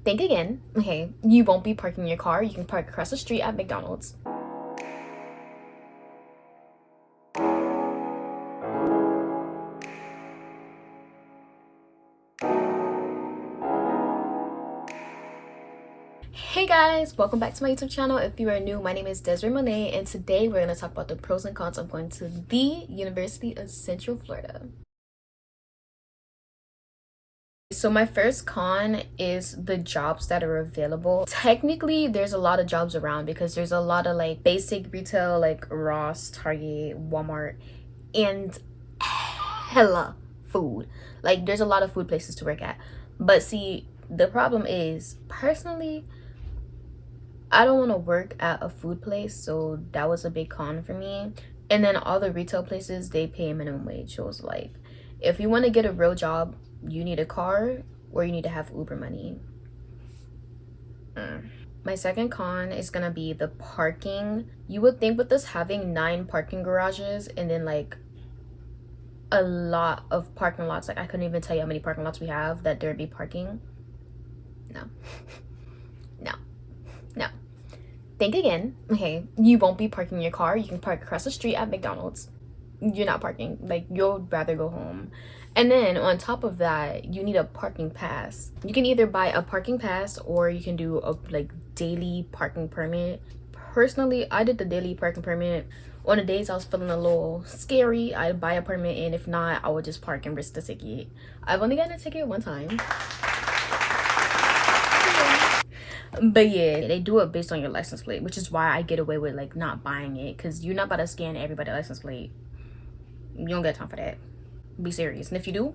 Think again. Okay, you won't be parking your car. You can park across the street at McDonald's. Hey guys, welcome back to my YouTube channel. If you are new, my name is Desiree Monet, and today we're going to talk about the pros and cons of going to the University of Central Florida. So my first con is the jobs that are available. Technically, there's a lot of jobs around because there's a lot of like basic retail like Ross, Target, Walmart, and hella food. Like there's a lot of food places to work at. But see, the problem is, personally, I don't want to work at a food place, so that was a big con for me. And then all the retail places, they pay minimum wage. So it's like, if you want to get a real job, you need a car or you need to have Uber money. My second con is gonna be the parking. You would think with us having 9 parking garages and then like a lot of parking lots, like I couldn't even tell you how many parking lots we have, that there'd be parking. No. No. Think again. Okay, you won't be parking your car. You can park across the street at McDonald's. You're not parking. Like, you'll rather go home. And then on top of that, you need a parking pass. You can either buy a parking pass or you can do a like daily parking permit. Personally, I did the daily parking permit. On the days I was feeling a little scary, I'd buy a permit, and if not, I would just park and risk the ticket. I've only gotten a ticket one time. But yeah, they do it based on your license plate, which is why I get away with like not buying it, because you're not about to scan everybody's license plate. You don't got time for that. Be serious. And if you do,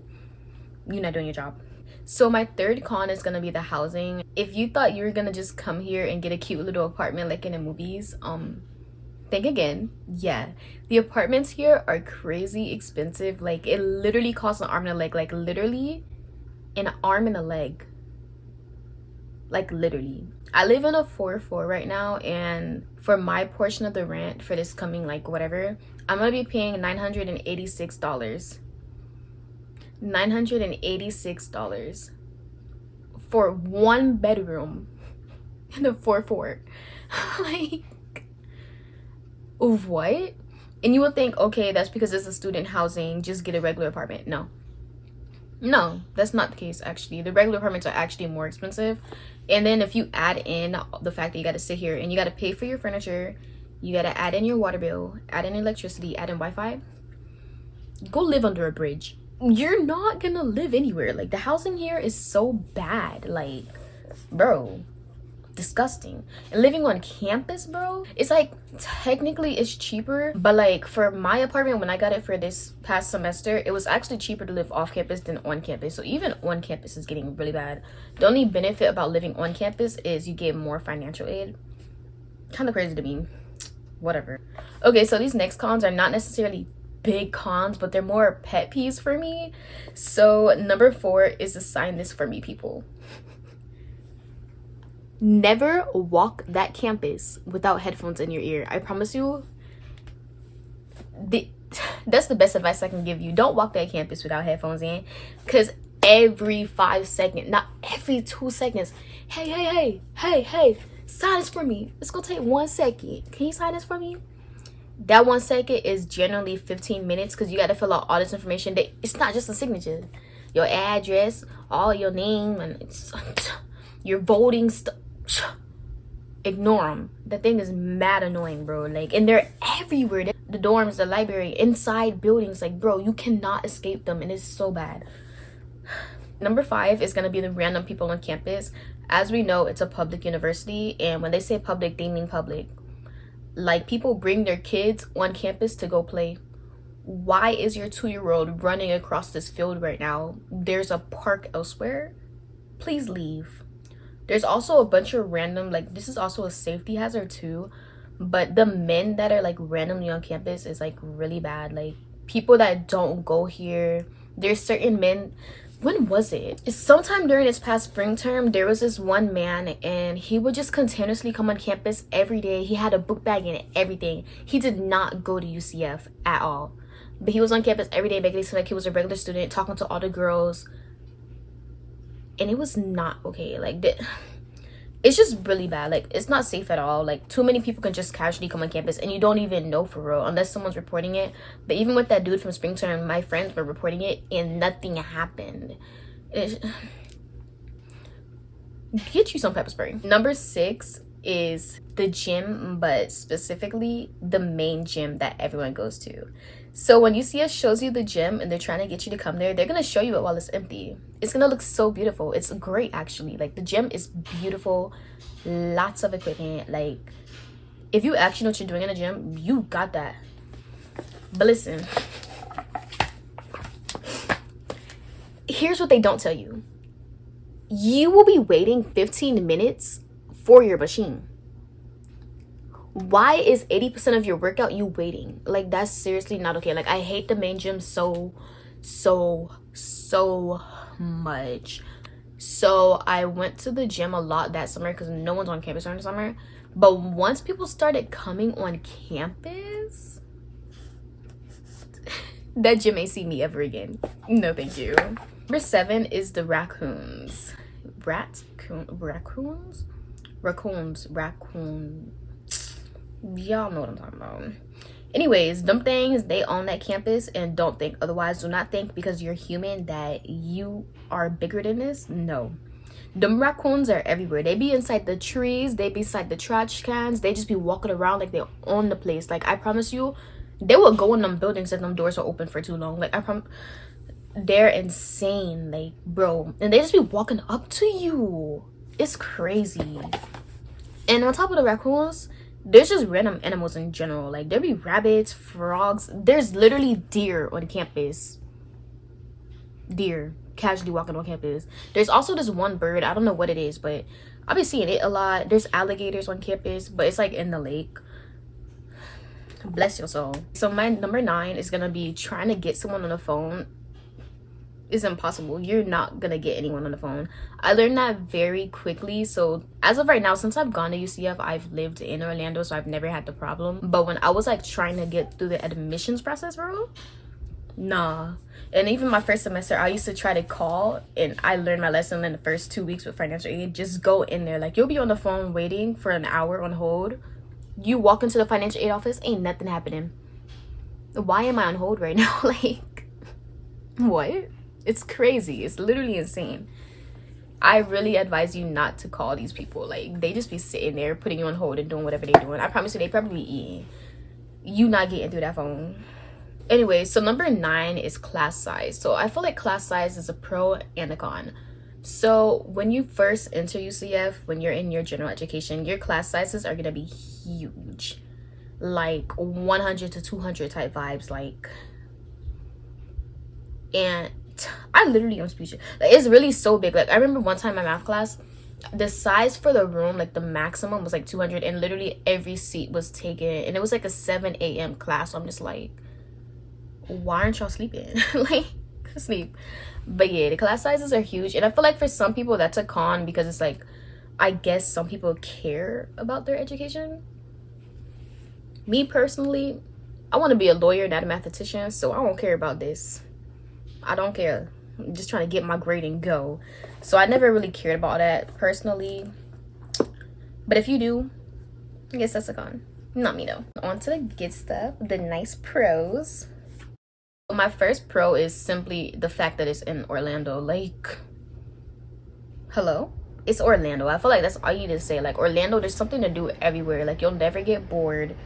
you're not doing your job. So my third con is gonna be the housing. If you thought you were gonna just come here and get a cute little apartment like in the movies, think again. Yeah, the apartments here are crazy expensive. Like, it literally costs an arm and a leg. Like, literally an arm and a leg. Like, literally. I live in a 4-4 right now, and for my portion of the rent for this coming like whatever, I'm gonna be paying $986. $986 for 1 bedroom in a 4-4. Like, what? And you would think, okay, that's because it's a student housing, just get a regular apartment. No, that's not the case. Actually, the regular apartments are actually more expensive. And then if you add in the fact that you got to sit here and you got to pay for your furniture, you got to add in your water bill, add in electricity, add in Wi-Fi, go live under a bridge. You're not gonna live anywhere. Like, the housing here is so bad. Like, bro, disgusting. And living on campus, bro, it's like technically it's cheaper, but like for my apartment, when I got it for this past semester, it was actually cheaper to live off campus than on campus. So even on campus is getting really bad. The only benefit about living on campus is you get more financial aid. Kind of crazy to me. Whatever. Okay, so these next cons are not necessarily big cons, but they're more pet peeves for me. So number 4 is a sign this for me, people. Never walk that campus without headphones in your ear. I promise you, that's the best advice I can give you. Don't walk that campus without headphones in, because every 5 seconds, not every 2 seconds, hey, sign this for me. It's gonna take 1 second. Can you sign this for me? That 1 second is generally 15 minutes, because you got to fill out all this information. It's not just a signature. Your address, all your name, and your voting stuff. Ignore them. The thing is mad annoying, bro. Like, and they're everywhere. The dorms, the library, inside buildings. Like, bro, you cannot escape them, and it's so bad. Number 5 is gonna be the random people on campus. As we know, it's a public university, and when they say public, they mean public. Like, people bring their kids on campus to go play. Why is your 2-year-old running across this field right now? There's a park elsewhere. Please leave. There's also a bunch of random, like, this is also a safety hazard too, but the men that are like randomly on campus is like really bad. Like, people that don't go here, there's certain men. When was it? It's sometime during this past spring term. There was this one man, and he would just continuously come on campus every day. He had a book bag and everything. He did not go to UCF at all, but he was on campus every day, making it seem like he was a regular student, talking to all the girls. and it was not okay. Like it's just really bad. Like it's not safe at all. Like too many people can just casually come on campus and you don't even know for real unless someone's reporting it. But even with that dude from spring term, my friends were reporting it and nothing happened. Get you some pepper spray. Number 6 is the gym, but specifically the main gym that everyone goes to. So when UCF shows you the gym and they're trying to get you to come there, they're gonna show you it while it's empty. It's gonna look so beautiful. It's great, actually. Like the gym is beautiful, lots of equipment. Like if you actually know what you're doing in a gym, you got that. But listen, here's what they don't tell you. You will be waiting 15 minutes for your machine. Why is 80% of your workout you waiting? Like that's seriously not okay. Like I hate the main gym so much. So I went to the gym a lot that summer because no one's on campus during the summer. But once people started coming on campus, that gym ain't see me ever again. No thank you. Number 7 is the RACOONS. RACOONS. Y'all know what I'm talking about. Anyways, them things, they own that campus, and don't think otherwise. Do not think because you're human that you are bigger than this. No. Them raccoons are everywhere. They be inside the trees. They be inside the trash cans. They just be walking around like they own the place. Like I promise you, they will go in them buildings if them doors are open for too long. Like I promise. They're insane, like bro, and they just be walking up to you. It's crazy. And on top of the raccoons, there's just random animals in general. Like there be rabbits, frogs. There's literally deer on campus. Deer casually walking on campus. There's also this one bird, I don't know what it is, but I've been seeing it a lot. There's alligators on campus, but it's like in the lake. Bless your soul. So my number 9 is gonna be trying to get someone on the phone. Is impossible. You're not gonna get anyone on the phone. I learned that very quickly. So as of right now, since I've gone to UCF, I've lived in Orlando, so I've never had the problem. But when I was like trying to get through the admissions process, bro, nah. And even my first semester, I used to try to call, and I learned my lesson in the first 2 weeks with financial aid. Just go in there. Like you'll be on the phone waiting for an hour on hold. You walk into the financial aid office, ain't nothing happening. Why am I on hold right now? Like what? It's crazy. It's literally insane. I really advise you not to call these people. Like they just be sitting there putting you on hold and doing whatever they're doing. I promise you they probably eating. You not getting through that phone. Anyway, so number 9 is class size. So I feel like class size is a pro and a con. So when you first enter UCF, when you're in your general education, your class sizes are gonna be huge. Like 100 to 200 type vibes. Like, and I literally am speechless. Like it's really so big. Like I remember one time in my math class, the size for the room, like the maximum was like 200, and literally every seat was taken, and it was like a 7 a.m. class. So I'm just like, why aren't y'all sleeping? Like sleep. But yeah, the class sizes are huge, and I feel like for some people that's a con because it's like, I guess some people care about their education. Me personally, I want to be a lawyer, not a mathematician, so I don't care about this. I don't care. I'm just trying to get my grade and go. So I never really cared about that personally. But if you do, I guess that's a con. Not me though. On to the good stuff, the nice pros. My first pro is simply the fact that it's in Orlando. Like, hello? It's Orlando. I feel like that's all you need to say. Like Orlando, there's something to do everywhere. Like you'll never get bored.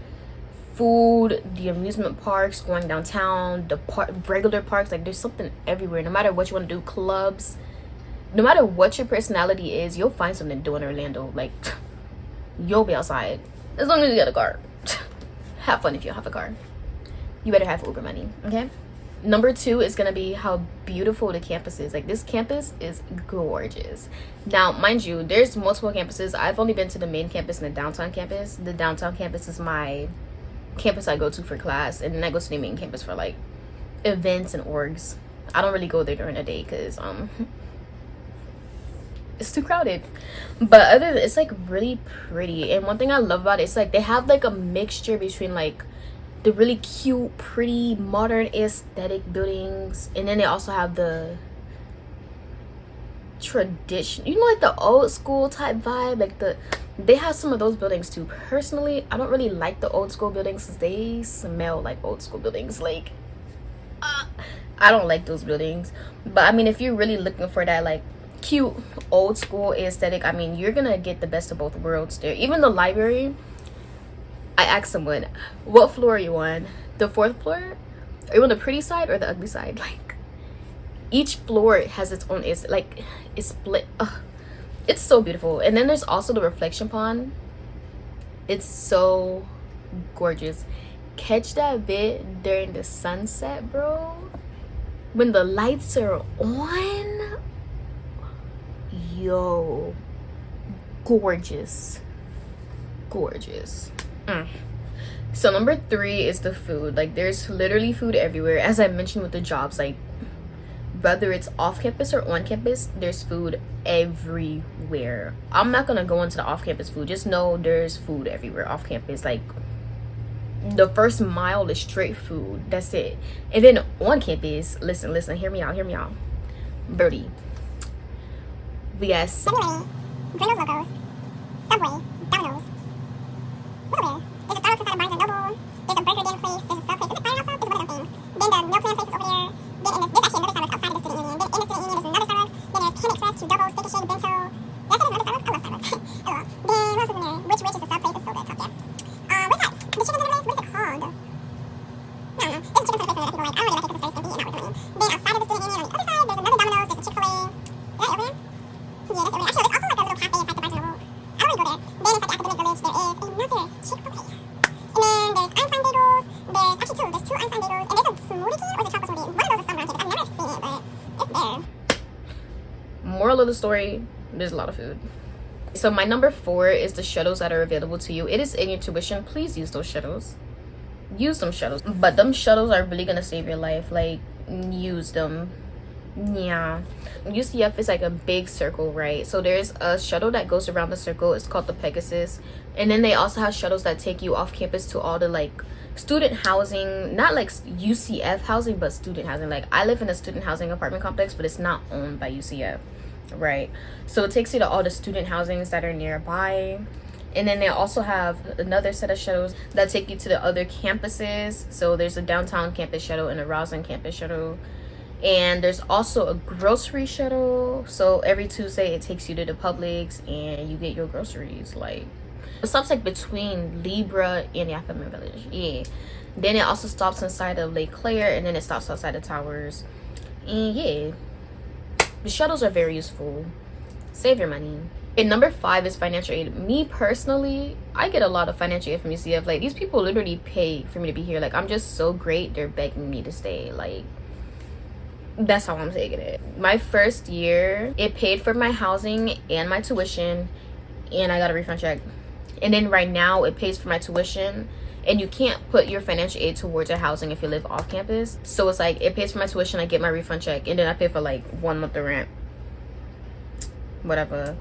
Food, the amusement parks, going downtown, the regular parks, like there's something everywhere. No matter what you want to do, clubs, no matter what your personality is, you'll find something to do in Orlando. Like you'll be outside as long as you got a car. Have fun if you have a car. You better have Uber money, okay? Number 2 is gonna be how beautiful the campus is. Like this campus is gorgeous. Now mind you, there's multiple campuses. I've only been to the main campus and the downtown campus. The downtown campus is my campus I go to for class, and then I go to the main campus for like events and orgs. I don't really go there during the day because it's too crowded. But other than, it's like really pretty, and one thing I love about it is like they have like a mixture between like the really cute, pretty, modern aesthetic buildings, and then they also have the tradition, you know, like the old school type vibe. Like they have some of those buildings too. Personally, I don't really like the old school buildings because they smell like old school buildings. Like I don't like those buildings. But I mean, if you're really looking for that like cute old school aesthetic, I mean, you're gonna get the best of both worlds there. Even the library, I asked someone, what floor are you on? The 4th floor? Are you on the pretty side or the ugly side? Like each floor has its own, it's like it's split. It's so beautiful. And then there's also the reflection pond. It's so gorgeous. Catch that bit during the sunset, bro, when the lights are on. Yo, gorgeous. So number 3 is the food. Like there's literally food everywhere. As I mentioned with the jobs, like whether it's off campus or on campus, there's food everywhere. I'm not gonna go into the off campus food. Just know there's food everywhere off campus. Like the first mile is straight food. That's it. And then on campus, listen, hear me out. Birdie. We got Anyway, Grillo's Locos, Subway, Domino's, Wheelbarrow. There's a Starbucks inside of Barnes & Noble. There's a Burger Den place. There's a sub place. Is it Firehouse Sub? It's one of those things. Then the meal plan place is over there. Then there's actually another Starbucks outside of the Student Union. Then in the Student Union, there's another Starbucks. Then there's Kim Express, to Double, Sticky Shake, Bento. Did I say there's another Starbucks? I love Starbucks. Oh well. Then what else is in there? Rich is the sub place. It's so good. Top, yeah. What's that? The chicken dinner place? What's it called? I don't know. There's a chicken dinner place that people like. I don't really like it because it's very skimpy and not worth the money. Then outside of the Student Union, on the other side, there's another Domino's. There's a Chick-fil-A. Is that over there? Yeah, that's over there. Actually, there's also like a little cafe inside the Barnes & Noble. I don't really go there. Then inside the academic village, there is another Chick-fil-A. And then there's Einstein Bagels. There's actually 2. There's 2 Einstein Bagels. And there's a smoothie king or is it chocolate smoothie? One of those is somewhere on campus. I've never seen it, but it's there. Moral of the story, there's a lot of food. So my number 4 is the shuttles that are available to you. It is in your tuition. Please use those shuttles. Use them shuttles. But them shuttles are really gonna save your life. Like, use them. Yeah. UCF is like a big circle, right? So there's a shuttle that goes around the circle. It's called the Pegasus. And then they also have shuttles that take you off campus to all the like student housing, not like UCF housing, but student housing. Like I live in a student housing apartment complex, but it's not owned by UCF, right? So it takes you to all the student housings that are nearby. And then they also have another set of shuttles that take you to the other campuses. So there's a downtown campus shuttle and a Roslyn campus shuttle. And there's also a grocery shuttle. So every Tuesday it takes you to the Publix and you get your groceries. Like it stops like between Libra and the academic village. Yeah. Then it also stops inside of Lake Claire, and then it stops outside the towers. And yeah, the shuttles are very useful. Save your money. And number 5 is financial aid. Me personally, I get a lot of financial aid from UCF. Like these people literally pay for me to be here. Like I'm just so great, they're begging me to stay. Like that's how I'm taking it. My first year, it paid for my housing and my tuition, and I got a refund check. And then right now it pays for my tuition, and you can't put your financial aid towards your housing if you live off campus. So it's like it pays for my tuition, I get my refund check, and then I pay for like 1 month of rent, whatever.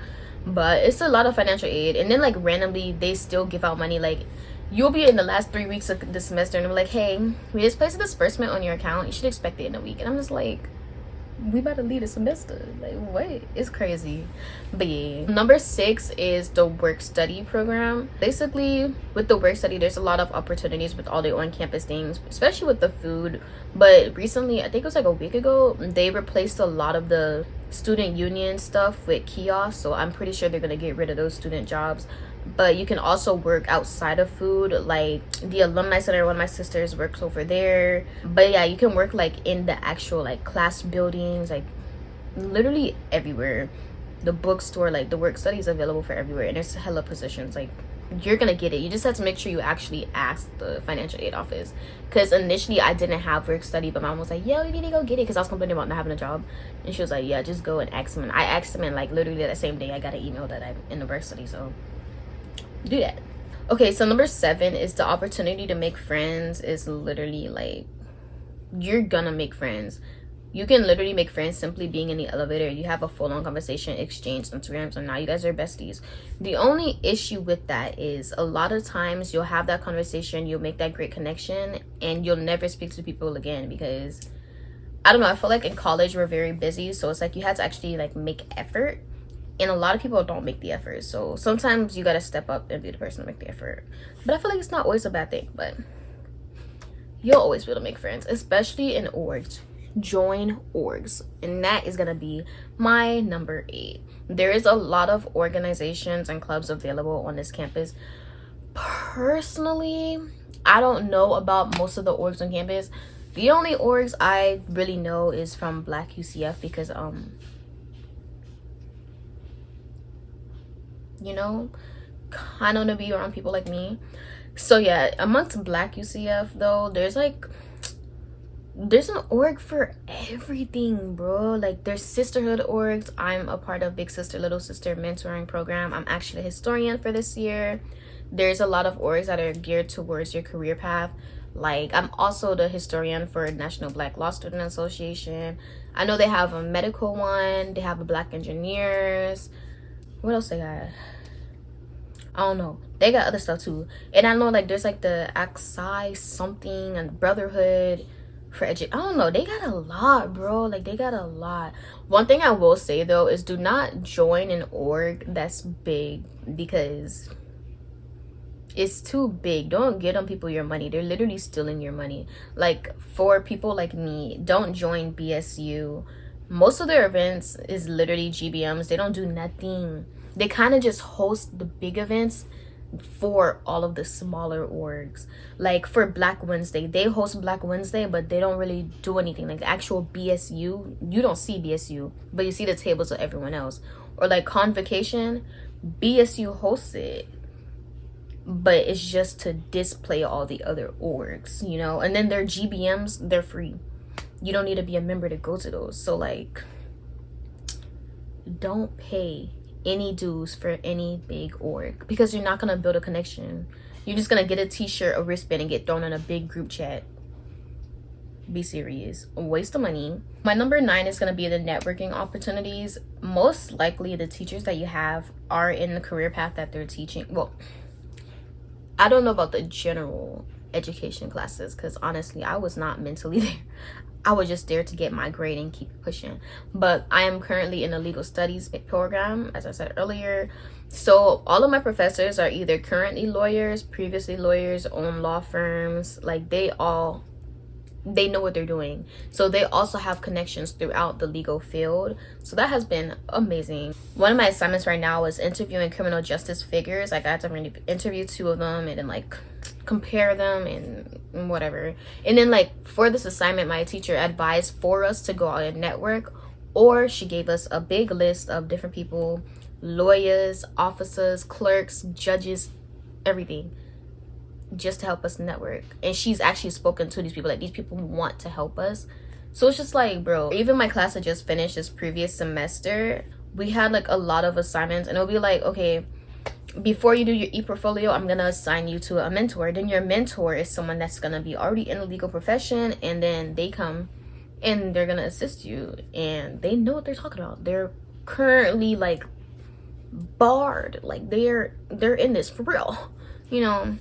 But it's a lot of financial aid. And then like randomly they still give out money. Like you'll be in the last 3 weeks of the semester and they're like, hey, we just placed a disbursement on your account, you should expect it in a week. And I'm just like, we about to leave the semester. Like what? It's crazy. But yeah, number 6 is the work study program. Basically with the work study, there's a lot of opportunities with all the on-campus things, especially with the food. But recently, I think it was like a week ago, they replaced a lot of the student union stuff with kiosks. So I'm pretty sure they're gonna get rid of those student jobs. But you can also work outside of food. Like the alumni center, one of my sisters works over there. But yeah, you can work like in the actual like class buildings, like literally everywhere. The bookstore, like the work study is available for everywhere, and there's hella positions. Like you're gonna get it. You just have to make sure you actually ask the financial aid office. Because initially I didn't have work study, but my mom was like, yo, you need to go get it, because I was complaining about not having a job. And she was like, yeah, just go and ask them. And I asked them, and like literally that same day I got an email that I'm in the work study. So do that. Okay, so number 7 is the opportunity to make friends. Is literally like you're gonna make friends. You can literally make friends simply being in the elevator. You have a full-on conversation, exchange Instagrams, and now you guys are besties. The only issue with that is a lot of times you'll have that conversation, you'll make that great connection, and you'll never speak to people again because I don't know, I feel like in college we're very busy, so it's like you had to actually like make effort, and a lot of people don't make the effort. So sometimes you gotta step up and be the person to make the effort. But I feel like it's not always a bad thing. But you'll always be able to make friends, especially in orgs. Join orgs, and that is gonna be my number 8. There is a lot of organizations and clubs available on this campus. Personally, I don't know about most of the orgs on campus. The only orgs I really know is from Black UCF, because you know, kind of want to be around people like me. So yeah, amongst Black UCF though, there's an org for everything, bro. Like, there's sisterhood orgs. I'm a part of Big Sister Little Sister mentoring program. I'm actually a historian for this year. There's a lot of orgs that are geared towards your career path. Like, I'm also the historian for National Black Law Student Association. I know they have a medical one. They have a Black engineers. What else they got? I don't know. They got other stuff too. And I know like there's like the Axi something and Brotherhood for I don't know. They got a lot, bro. Like, they got a lot. One thing I will say though is do not join an org that's big, because it's too big. Don't get on people your money. They're literally stealing your money. Like, for people like me, don't join BSU. Most of their events is literally GBMs. They don't do nothing. They kind of just host the big events for all of the smaller orgs. Like, for Black Wednesday, they host Black Wednesday, but they don't really do anything. Like, the actual BSU, you don't see BSU, but you see the tables of everyone else. Or like Convocation, BSU hosts it, but it's just to display all the other orgs, you know. And then their GBMs, they're free. You don't need to be a member to go to those. So like, don't pay any dues for any big org, because you're not gonna build a connection. You're just gonna get a t-shirt, a wristband, and get thrown in a big group chat. Be serious. A waste of money. My number 9 is gonna be the networking opportunities. Most likely the teachers that you have are in the career path that they're teaching. Well, I don't know about the general education classes, because honestly I was not mentally there. I was just there to get my grade and keep pushing. But I am currently in a legal studies program, as I said earlier. So all of my professors are either currently lawyers, previously lawyers, own law firms. Like, they know what they're doing. So they also have connections throughout the legal field. So that has been amazing. One of my assignments right now is interviewing criminal justice figures. Like, I had to interview 2 of them and then like compare them and whatever. And then like for this assignment, my teacher advised for us to go out and network, or she gave us a big list of different people, lawyers, officers, clerks, judges, everything, just to help us network. And she's actually spoken to these people. Like, these people want to help us. So it's just like, bro, even my class that just finished this previous semester, we had like a lot of assignments, and it'll be like, okay, before you do your e-portfolio, I'm gonna assign you to a mentor. Then your mentor is someone that's gonna be already in the legal profession, and then they come and they're gonna assist you, and they know what they're talking about. They're currently like barred, like they're in this for real, you know.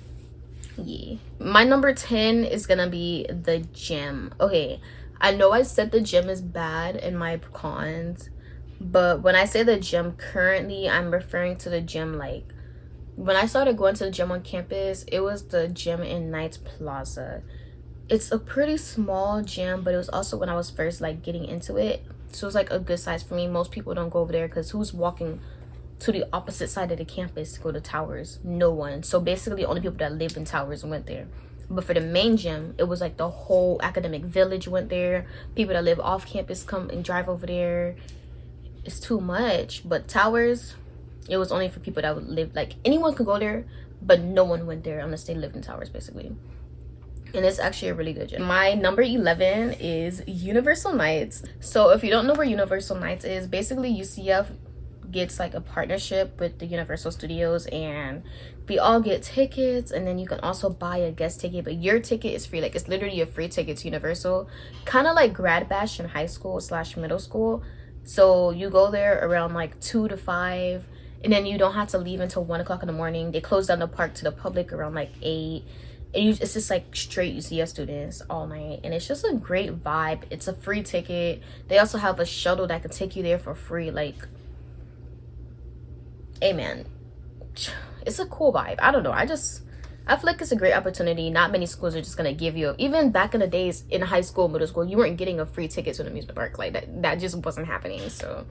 Yeah. My number 10 is gonna be the gym. Okay, I know I said the gym is bad in my cons, but when I say the gym currently, I'm referring to the gym like when I started going to the gym on campus. It was the gym in Knights Plaza. It's a pretty small gym, but it was also when I was first like getting into it, so it's like a good size for me. Most people don't go over there, because who's walking to the opposite side of the campus to go to Towers? No one. So basically only people that live in Towers went there. But for the main gym, it was like the whole academic village went there. People that live off campus come and drive over there. It's too much. But Towers, it was only for people that would live, like, anyone could go there, but no one went there unless they lived in Towers, basically. And it's actually a really good gym. My number 11 is Universal Nights. So if you don't know where Universal Nights is, basically UCF gets like a partnership with the Universal Studios, and we all get tickets, and then you can also buy a guest ticket, but your ticket is free. Like, it's literally a free ticket to Universal, kind of like Grad Bash in high school / middle school. So you go there around like 2 to 5, and then you don't have to leave until 1 o'clock in the morning. They close down the park to the public around like 8, and it's just like straight UCF students all night, and it's just a great vibe. It's a free ticket. They also have a shuttle that can take you there for free. Like, hey man, it's a cool vibe. I don't know, I feel like it's a great opportunity. Not many schools are just gonna give you, even back in the days in high school, middle school, you weren't getting a free ticket to an amusement park. Like that just wasn't happening. So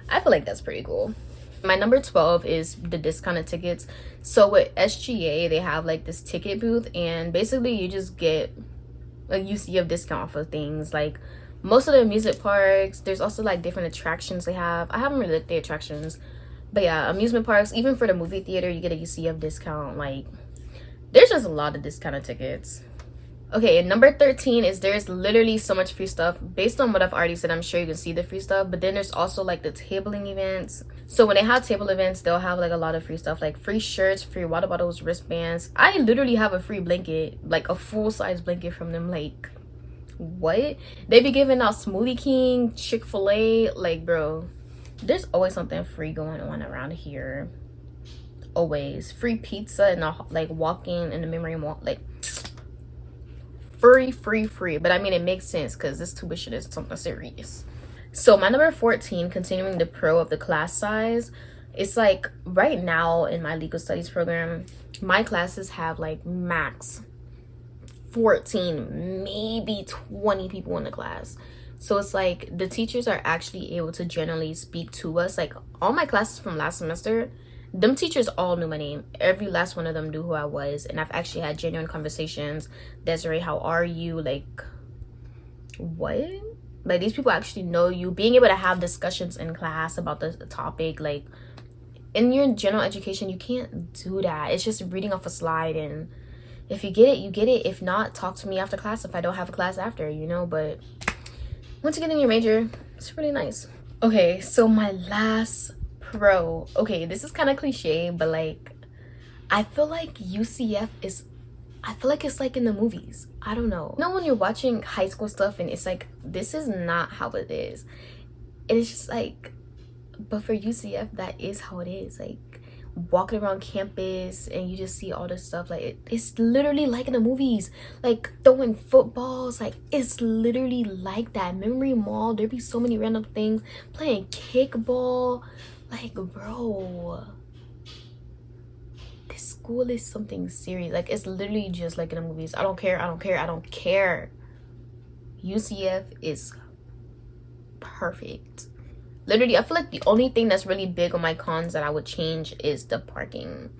I feel like that's pretty cool. My number 12 is the discounted tickets. So with SGA, they have like this ticket booth, and basically you just get a UCF discount for things like most of the amusement parks. There's also like different attractions they have. I haven't really looked at the attractions, but yeah, amusement parks, even for the movie theater, you get a UCF discount. Like, there's just a lot of discounted tickets. Okay, and number 13 is there's literally so much free stuff. Based on what I've already said, I'm sure you can see the free stuff, but then there's also like the tabling events. So when they have table events, they'll have like a lot of free stuff, like free shirts, free water bottles, wristbands. I literally have a free blanket, like a full-size blanket from them. Like, what? They be giving out Smoothie King, Chick-fil-A. Like, bro, there's always something free going on around here. Always free pizza and like walking in the memory mall. Like, free. But I mean, it makes sense because this tuition is something serious. So my number 14, continuing the pro of the class size, it's like right now in my legal studies program, my classes have like max 14, maybe 20 people in the class. So it's like the teachers are actually able to generally speak to us. Like, all my classes from last semester, them teachers all knew my name. Every last one of them knew who I was, and I've actually had genuine conversations. Desiree, how are you? Like, what? Like, these people actually know you. Being able to have discussions in class about the topic, like, in your general education, you can't do that. It's just reading off a slide, and if you get it, you get it. If not, talk to me after class if I don't have a class after, you know. But once you get in your major, it's really nice. Okay, so my last pro. Okay, this is kind of cliche, but like, I feel like UCF is, I feel like it's like in the movies. I don't know. You know, when you're watching high school stuff and it's like, this is not how it is. It's just like, but for UCF, that is how it is. Like, walking around campus and you just see all this stuff. Like, it's literally like in the movies. Like, throwing footballs. Like, it's literally like that. Memory Mall, there be so many random things. Playing kickball. Like, bro, this school is something serious. Like, it's literally just like in the movies. I don't care. UCF is perfect. Literally, I feel like the only thing that's really big on my cons that I would change is the parking.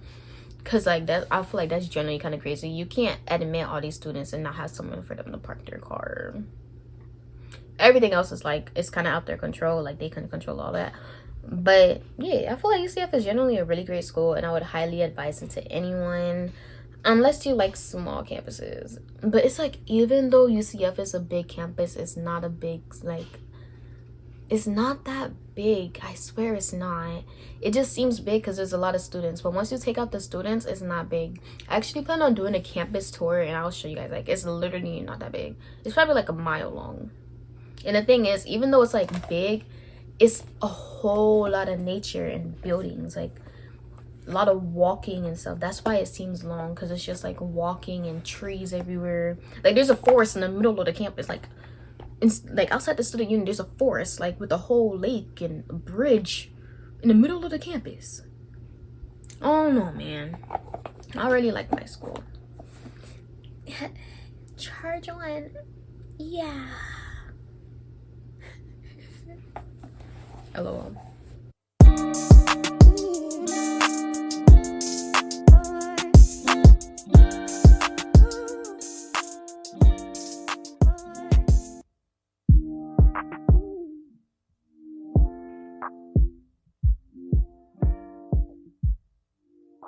Because, like, that, I feel like that's generally kind of crazy. You can't admit all these students and not have someone for them to park their car. Everything else is, like, it's kind of out their control. Like, they can control all that. But yeah, I feel like UCF is generally a really great school, and I would highly advise it to anyone, unless you like small campuses. But it's like, even though UCF is a big campus, it's not a big, like, it's not that big. I swear it's not. It just seems big because there's a lot of students, but once you take out the students, it's not big. I actually plan on doing a campus tour, and I'll show you guys. Like, it's literally not that big. It's probably like a mile long. And the thing is, even though it's like big, it's a whole lot of nature and buildings, like a lot of walking and stuff. That's why it seems long, because it's just like walking and trees everywhere. Like, there's a forest in the middle of the campus. Like, like outside the student union, there's a forest, like, with a whole lake and a bridge in the middle of the campus. Oh no, man, I really like my school. Charge on. Yeah. LOL.